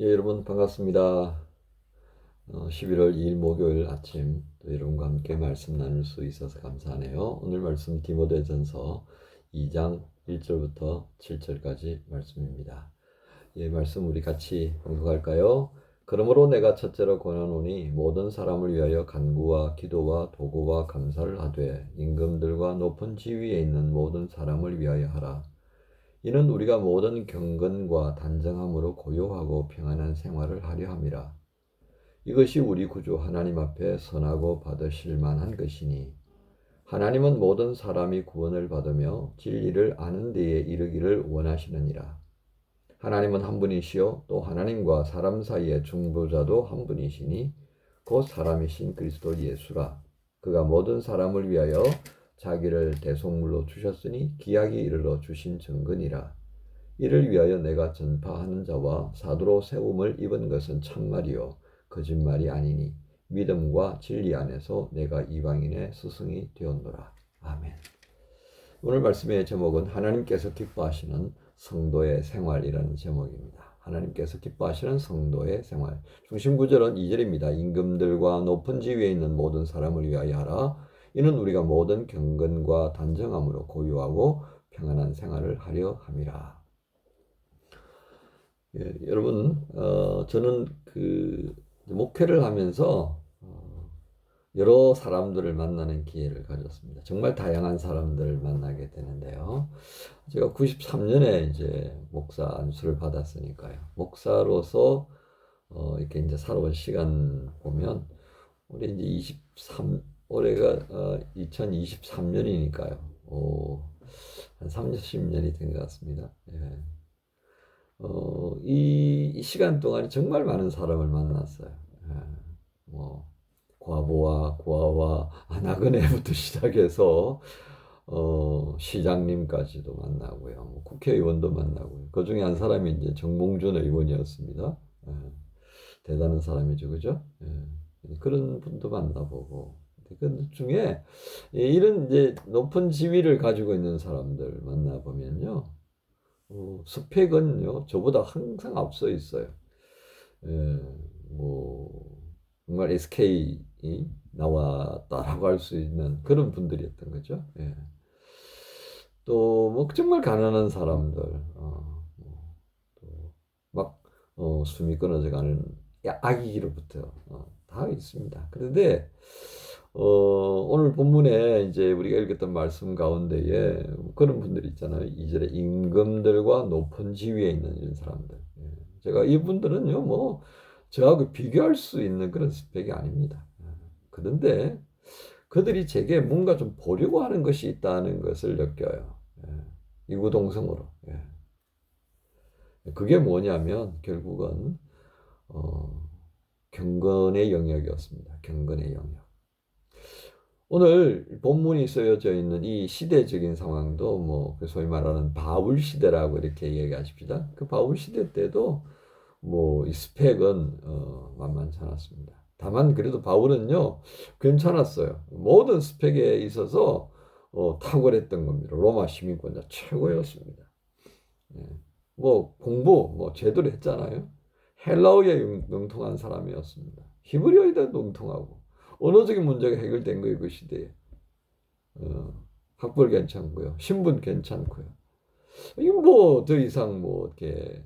예, 여러분 반갑습니다. 11월 2일 목요일 아침 또 여러분과 함께 말씀 나눌 수 있어서 감사하네요. 오늘 말씀 디모데전서 2장 1절부터 7절까지 말씀입니다. 예, 말씀 우리 같이 공독할까요? 그러므로 내가 첫째로 권하노니 모든 사람을 위하여 간구와 기도와 도구와 감사를 하되 임금들과 높은 지위에 있는 모든 사람을 위하여 하라. 이는 우리가 모든 경건과 단정함으로 고요하고 평안한 생활을 하려 함이라. 이것이 우리 구주 하나님 앞에 선하고 받으실 만한 것이니 하나님은 모든 사람이 구원을 받으며 진리를 아는 데에 이르기를 원하시느니라. 하나님은 한 분이시요 또 하나님과 사람 사이의 중보자도 한 분이시니 곧 사람이신 그리스도 예수라. 그가 모든 사람을 위하여 자기를 대속물로 주셨으니 기약이 이르러 주신 증거니라. 이를 위하여 내가 전파하는 자와 사도로 세움을 입은 것은 참말이요 거짓말이 아니니 믿음과 진리 안에서 내가 이방인의 스승이 되었노라. 아멘. 오늘 말씀의 제목은 하나님께서 기뻐하시는 성도의 생활이라는 제목입니다. 하나님께서 기뻐하시는 성도의 생활. 중심 구절은 2절입니다. 임금들과 높은 지위에 있는 모든 사람을 위하여 하라. 이는 우리가 모든 경건과 단정함으로 고요하고 평안한 생활을 하려 함이라. 예, 여러분, 저는 목회를 하면서 여러 사람들을 만나는 기회를 가졌습니다. 정말 다양한 사람들을 만나게 되는데요. 제가 93년에 이제 목사 안수를 받았으니까요. 목사로서 이렇게 이제 살아온 시간 보면 올해 이제 올해가 2023년이니까요. 한 30년이 된 것 같습니다. 예. 이 시간 동안에 정말 많은 사람을 만났어요. 예, 뭐 과부와 고아와 나그네부터 시작해서 시장님까지도 만나고요, 뭐 국회의원도 만나고요. 그 중에 한 사람이 이제 정몽준 의원이었습니다. 예, 대단한 사람이죠, 그죠? 예, 그런 분도 만나보고. 그 중에 이런 이제 높은 지위를 가지고 있는 사람들 만나보면요. 스펙은요, 저보다 항상 앞서 있어요. 예, 뭐, 정말 SK 나왔다라고 할 수 있는 그런 분들이었던 거죠. 예. 또, 뭐, 정말 가난한 사람들, 막, 숨이 끊어져 가는 아기로부터, 다 있습니다. 그런데, 오늘 본문에 이제 우리가 읽었던 말씀 가운데에 그런 분들 있잖아요. 이절에 임금들과 높은 지위에 있는 이런 사람들. 예. 제가 이분들은요, 뭐, 저하고 비교할 수 있는 그런 스펙이 아닙니다. 그런데 그들이 제게 뭔가 좀 보려고 하는 것이 있다는 것을 느껴요. 예. 이구동성으로. 예. 그게 뭐냐면 결국은 어, 경건의 영역이었습니다. 경건의 영역. 오늘 본문이 쓰여져 있는 이 시대적인 상황도 뭐 소위 말하는 바울 시대라고 이렇게 얘기하십니다. 그 바울 시대 때도 뭐 이 스펙은 만만치 않았습니다. 다만 그래도 바울은요 괜찮았어요. 모든 스펙에 있어서 탁월했던 겁니다. 로마 시민권자 최고였습니다. 예. 뭐 공부 뭐 제대로 했잖아요. 헬라어에 능통한 사람이었습니다. 히브리어에도 능통하고 언어적인 문제가 해결된 거예요, 그 시대에. 학벌 괜찮고요, 신분 괜찮고요. 이거 뭐 더 이상 뭐 이렇게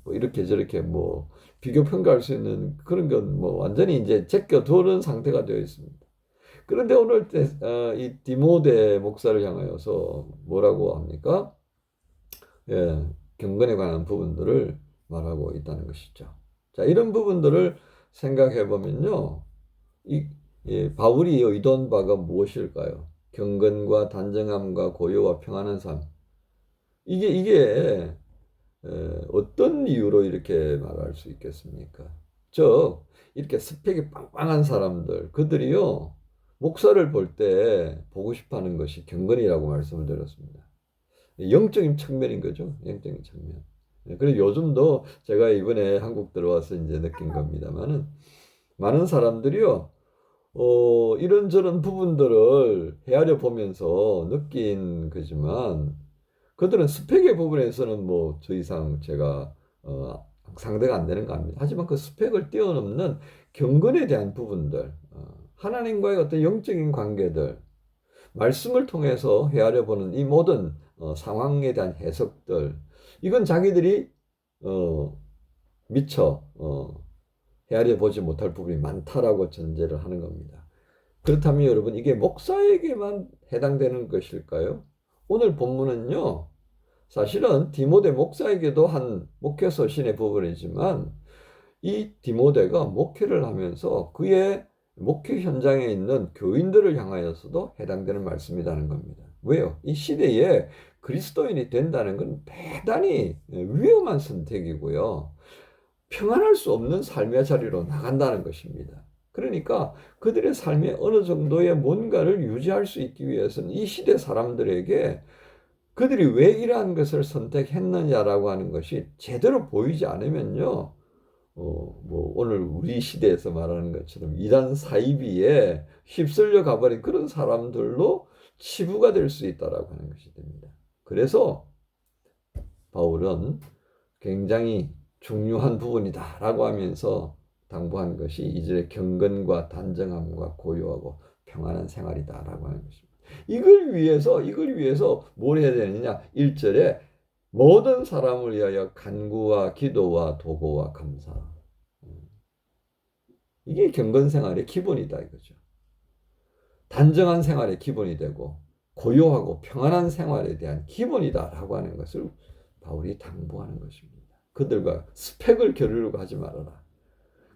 뭐 이렇게 저렇게 뭐 비교 평가할 수 있는 그런 건 뭐 완전히 이제 제껴 두는 상태가 되어 있습니다. 그런데 오늘 이 디모데 목사를 향하여서 뭐라고 합니까? 예, 경건에 관한 부분들을 말하고 있다는 것이죠. 자, 이런 부분들을 생각해 보면요, 바울이 의도한 바가 무엇일까요? 경건과 단정함과 고요와 평안한 삶. 이게 어떤 이유로 이렇게 말할 수 있겠습니까? 즉, 이렇게 스펙이 빵빵한 사람들, 그들이요, 목사를 볼 때 보고 싶어 하는 것이 경건이라고 말씀을 드렸습니다. 영적인 측면인 거죠. 영적인 측면. 그리고 요즘도 제가 이번에 한국 들어와서 이제 느낀 겁니다만은 많은 사람들이요, 이런저런 부분들을 헤아려 보면서 느낀 거지만 그들은 스펙의 부분에서는 뭐 더 이상 제가 상대가 안 되는 겁니다. 하지만 그 스펙을 뛰어넘는 경건에 대한 부분들, 하나님과의 어떤 영적인 관계들, 말씀을 통해서 헤아려 보는 이 모든 상황에 대한 해석들, 이건 자기들이 미처 헤아려 보지 못할 부분이 많다라고 전제를 하는 겁니다. 그렇다면 여러분, 이게 목사에게만 해당되는 것일까요? 오늘 본문은요, 사실은 디모데 목사에게도 한 목회 서신의 부분이지만 이 디모데가 목회를 하면서 그의 목회 현장에 있는 교인들을 향하여서도 해당되는 말씀이라는 겁니다. 왜요? 이 시대에 그리스도인이 된다는 건 대단히 위험한 선택이고요. 평안할 수 없는 삶의 자리로 나간다는 것입니다. 그러니까 그들의 삶에 어느 정도의 뭔가를 유지할 수 있기 위해서는 이 시대 사람들에게 그들이 왜 이러한 것을 선택했느냐라고 하는 것이 제대로 보이지 않으면요, 뭐 오늘 우리 시대에서 말하는 것처럼 이단 사이비에 휩쓸려 가버린 그런 사람들로 치부가 될 수 있다라고 하는 것이 됩니다. 그래서 바울은 굉장히 중요한 부분이다라고 하면서 당부한 것이 2절의 경건과 단정함과 고요하고 평안한 생활이다라고 하는 것입니다. 이걸 위해서 뭘 해야 되느냐? 1절에 모든 사람을 위하여 간구와 기도와 도고와 감사. 이게 경건 생활의 기본이다 이거죠. 단정한 생활의 기본이 되고 고요하고 평안한 생활에 대한 기본이다라고 하는 것을 바울이 당부하는 것입니다. 그들과 스펙을 겨루려고 하지 말아라.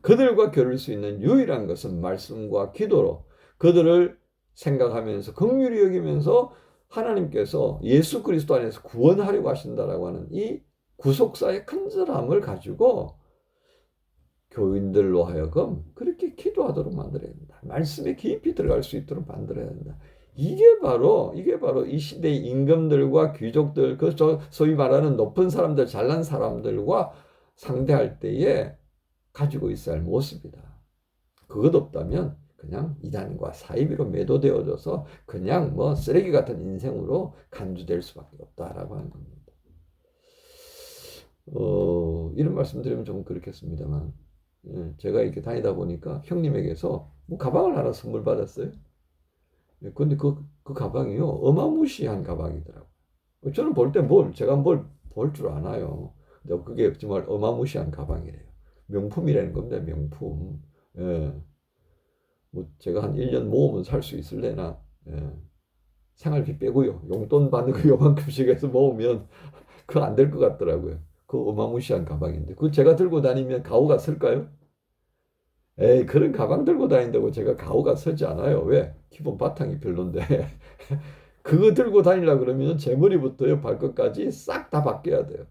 그들과 겨룰 수 있는 유일한 것은 말씀과 기도로 그들을 생각하면서 긍휼히 여기면서 하나님께서 예수 그리스도 안에서 구원하려고 하신다라고 하는 이 구속사의 간절함을 가지고 교인들로 하여금 그렇게 기도하도록 만들어야 된다. 말씀에 깊이 들어갈 수 있도록 만들어야 된다. 이게 바로 이 시대의 임금들과 귀족들, 그 소위 말하는 높은 사람들, 잘난 사람들과 상대할 때에 가지고 있어야 할 모습이다. 그것 없다면 그냥 이단과 사이비로 매도되어져서 그냥 뭐 쓰레기 같은 인생으로 간주될 수밖에 없다라고 하는 겁니다. 이런 말씀 드리면 좀 그렇겠습니다만, 제가 이렇게 다니다 보니까 형님에게서 뭐 가방을 하나 선물 받았어요. 근데 그 가방이요, 어마무시한 가방이더라고요. 저는 제가 뭘 볼 줄 아나요. 근데 그게 정말 어마무시한 가방이래요. 명품이라는 겁니다, 명품. 예. 뭐 제가 한 1년 모으면 살 수 있을래나. 예. 생활비 빼고요. 용돈 받는 거 요만큼씩 해서 모으면 그거 안 될 것 같더라고요. 그 어마무시한 가방인데. 그거 제가 들고 다니면 가오가 설까요? 에이, 그런 가방 들고 다닌다고 제가 가오가 서지 않아요. 왜? 기본 바탕이 별론데. 그거 들고 다니려 그러면 제 머리부터요 발끝까지 싹 다 바뀌어야 돼요.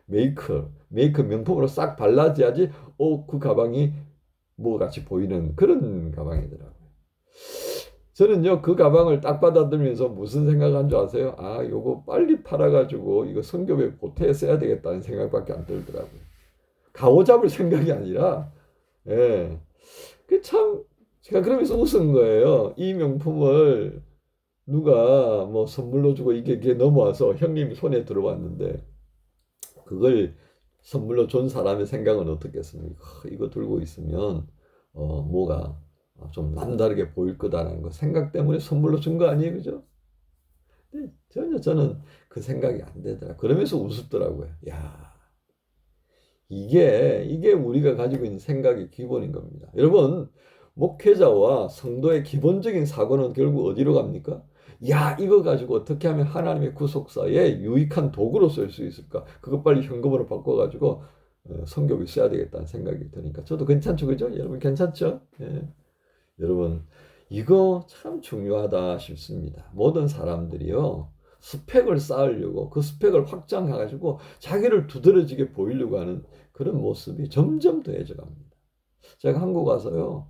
메이크 명품으로 싹 발라줘야지 그 가방이 뭐 같이 보이는 그런 가방이더라고요. 저는요 그 가방을 딱 받아들면서 무슨 생각한 줄 아세요? 아, 요거 빨리 팔아가지고 이거 선교회 보태에 써야 되겠다는 생각밖에 안 들더라고요. 가오 잡을 생각이 아니라, 예, 그 참 제가 그러면서 웃은 거예요. 이 명품을 누가 뭐 선물로 주고 이게 넘어와서 형님 손에 들어왔는데 그걸 선물로 준 사람의 생각은 어떻겠습니까? 이거 들고 있으면 뭐가 좀 남다르게 보일 거다라는 거 생각 때문에 선물로 준 거 아니에요, 그죠? 근데 전혀 저는 그 생각이 안 되더라. 그러면서 웃었더라고요. 야, 이게 우리가 가지고 있는 생각의 기본인 겁니다. 여러분, 목회자와 성도의 기본적인 사고는 결국 어디로 갑니까? 야, 이거 가지고 어떻게 하면 하나님의 구속사에 유익한 도구로 쓸 수 있을까? 그거 빨리 현금으로 바꿔가지고 선교비 써야 되겠다는 생각이 드니까 저도 괜찮죠, 그죠? 여러분 괜찮죠? 예. 여러분, 이거 참 중요하다 싶습니다. 모든 사람들이요 스펙을 쌓으려고 그 스펙을 확장해가지고 자기를 두드러지게 보이려고 하는 그런 모습이 점점 더해져 갑니다. 제가 한국 와서요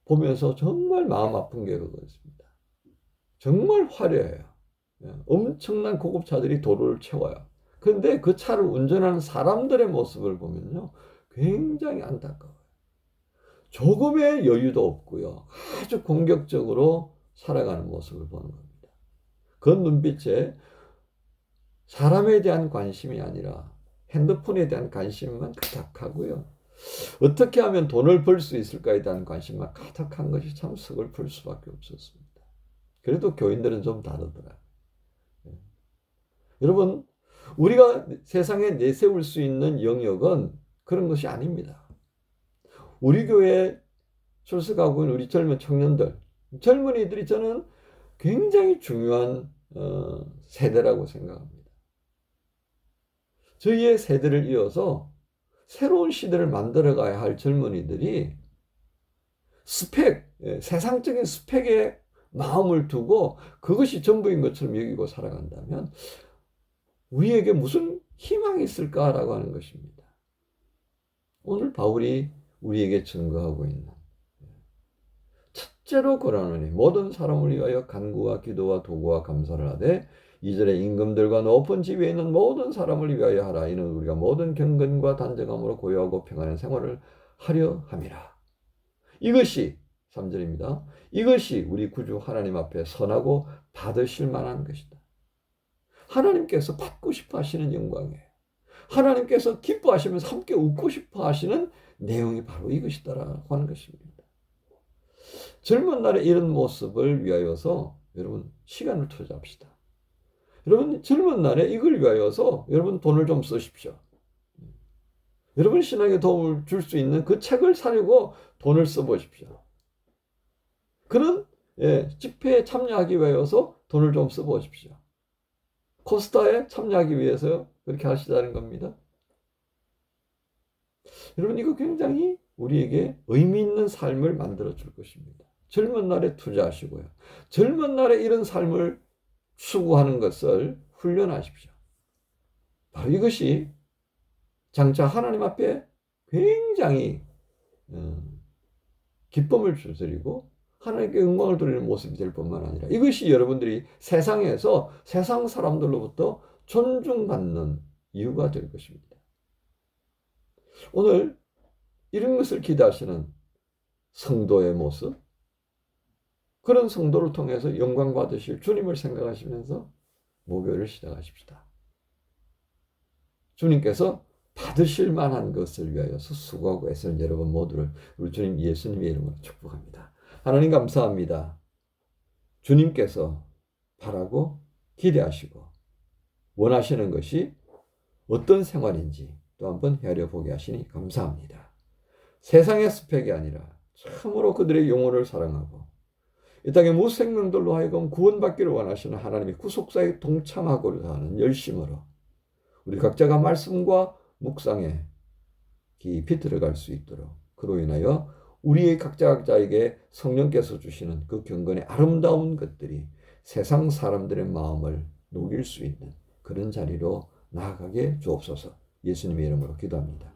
보면서 정말 마음 아픈 게 그거였습니다. 정말 화려해요. 엄청난 고급차들이 도로를 채워요. 그런데 그 차를 운전하는 사람들의 모습을 보면요 굉장히 안타까워요. 조금의 여유도 없고요. 아주 공격적으로 살아가는 모습을 보는 겁니다. 그 눈빛에 사람에 대한 관심이 아니라 핸드폰에 대한 관심만 가득하고요. 어떻게 하면 돈을 벌 수 있을까에 대한 관심만 가득한 것이 참 서글플 수밖에 없었습니다. 그래도 교인들은 좀 다르더라고요. 여러분, 우리가 세상에 내세울 수 있는 영역은 그런 것이 아닙니다. 우리 교회에 출석하고 있는 우리 젊은 청년들, 젊은이들이 저는 굉장히 중요한 세대라고 생각합니다. 저희의 세대를 이어서 새로운 시대를 만들어가야 할 젊은이들이 세상적인 스펙에 마음을 두고 그것이 전부인 것처럼 여기고 살아간다면 우리에게 무슨 희망이 있을까라고 하는 것입니다. 오늘 바울이 우리에게 증거하고 있는 첫째로 고라노니 모든 사람을 위하여 간구와 기도와 도구와 감사를 하되 2절에 임금들과 높은 지위에 있는 모든 사람을 위하여 하라. 이는 우리가 모든 경건과 단정함으로 고요하고 평안한 생활을 하려 함이라. 이것이 3절입니다. 이것이 우리 구주 하나님 앞에 선하고 받으실 만한 것이다. 하나님께서 받고 싶어 하시는 영광이에요. 하나님께서 기뻐하시면서 함께 웃고 싶어 하시는 내용이 바로 이것이다라고 하는 것입니다. 젊은 날의 이런 모습을 위하여서 여러분 시간을 투자합시다. 여러분 젊은 날에 이걸 위하여서 여러분 돈을 좀 쓰십시오. 여러분 신앙에 도움을 줄 수 있는 그 책을 사려고 돈을 써보십시오. 그런 집회에 참여하기 위해서 돈을 좀 써보십시오. 코스타에 참여하기 위해서 그렇게 하시자는 겁니다. 여러분 이거 굉장히 우리에게 의미 있는 삶을 만들어 줄 것입니다. 젊은 날에 투자하시고요. 젊은 날에 이런 삶을 추구하는 것을 훈련하십시오. 바로 이것이 장차 하나님 앞에 굉장히 기쁨을 주드리고 하나님께 영광을 돌리는 모습이 될 뿐만 아니라 이것이 여러분들이 세상에서 세상 사람들로부터 존중받는 이유가 될 것입니다. 오늘 이런 것을 기대하시는 성도의 모습, 그런 성도를 통해서 영광 받으실 주님을 생각하시면서 목요일을 시작하십시다. 주님께서 받으실 만한 것을 위하여서 수고하고 애쓰는 여러분 모두를 우리 주님 예수님의 이름으로 축복합니다. 하나님 감사합니다. 주님께서 바라고 기대하시고 원하시는 것이 어떤 생활인지 또 한번 헤아려 보게 하시니 감사합니다. 세상의 스펙이 아니라 참으로 그들의 영혼을 사랑하고 이 땅의 무생명들로 하여금 구원받기를 원하시는 하나님의 구속사에 동참하고자 하는 열심으로 우리 각자가 말씀과 묵상에 깊이 들어갈 수 있도록 그로 인하여 우리의 각자에게 성령께서 주시는 그 경건의 아름다운 것들이 세상 사람들의 마음을 녹일 수 있는 그런 자리로 나아가게 주옵소서. 예수님의 이름으로 기도합니다.